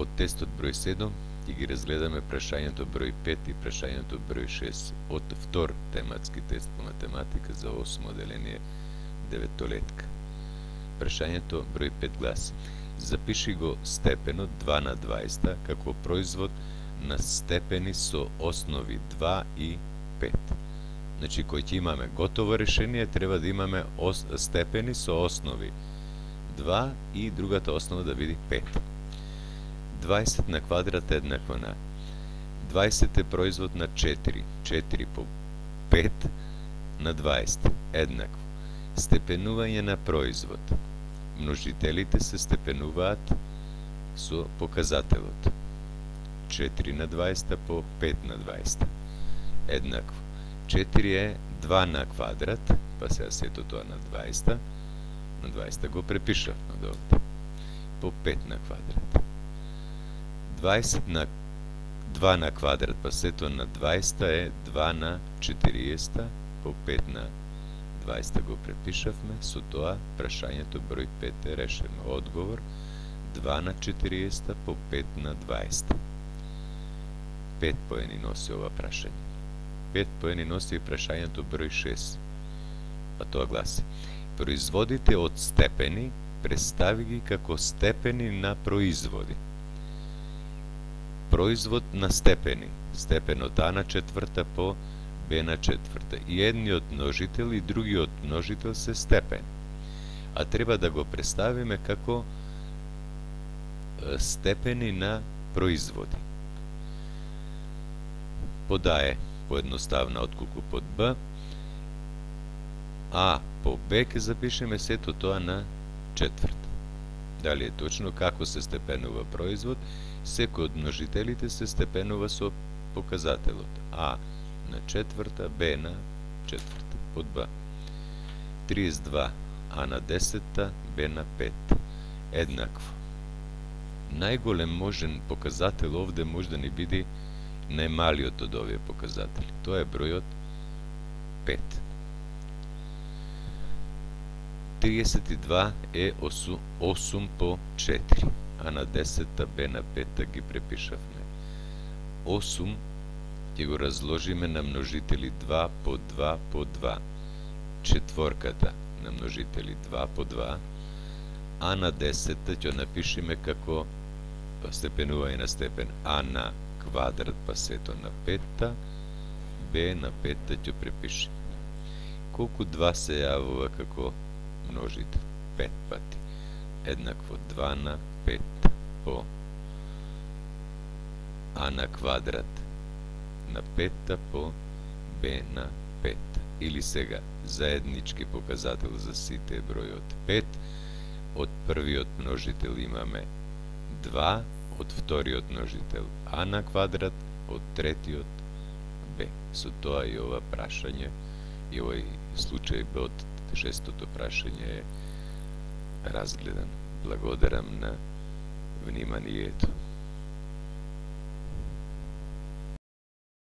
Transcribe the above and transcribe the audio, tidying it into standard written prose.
Од тестот број 7 ќе ги разгледаме прашањето број 5 и прашањето број 6 од втор тематски тест по математика за 8 деление деветолетка. Прашањето број 5 гласи: запиши го степенот 2 на 20 како производ на степени со основи 2 и 5. Значи, кој ќе имаме готово решение, треба да имаме степени со основи 2 и другата основа да биде 5. 20 на квадрат еднакво на 20 е производ на 4. 4 по 5 на 20 еднакво. Степенување на производ. Множителите се степенуваат со показателот 4 на 20 по 5 на 20 еднакво. 4 е 2 на квадрат, па сега сето тоа на 20 го препишав од овде, по 5 на квадрат. 20 на 2 на квадрат, па сето на 20 е 2 на 40, по 5 на 20 го препишавме, со тоа прашањето број 5 е решено. Одговор 2 на 40 по 5 на 20. 5 поени носи ова прашање. 5 поени носи и прашањето број 6. А тоа гласи: производите од степени представи ги како степени на производи. Производ на степени, степенот А на четврта по Б на четврта. И едниот множител и другиот множител се степени. А треба да го представиме како степени на производи. Под А е поедноставна отколку под Б, А по Б ќе запишеме сето тоа на четврта. Дали е точно како се степенува производ? Секој од множителите се степенува со показателот А на четврта, Б на четврта, под Б. 32 А на 10, Б на 5. Еднакво. Најголем можен показател овде може да ни биде најмалиот од овие показатели. Тоа е бројот 5. 32 е 8 по 4, а на 10 Б на 5 ги препишавме. 8 ќе го разложиме на множители 2 по 2 по 2. Четворката на множители 2 по 2, а на 10 ќе напишеме како степенување на степен А на квадрат па сето на 5, Б на 5 ќе препишеме. Колку 2 се јавува како множител? 5 пати. Еднакво 2 на 5 по А на квадрат на 5 по Б на 5. Или сега, заеднички показател за сите е бројот 5. Од првиот множител имаме 2, од вториот множител А на квадрат, од третиот Б. Со тоа и ова прашање, и овој случај Б од шестото прашање е разгледан. Благодарам на вниманието.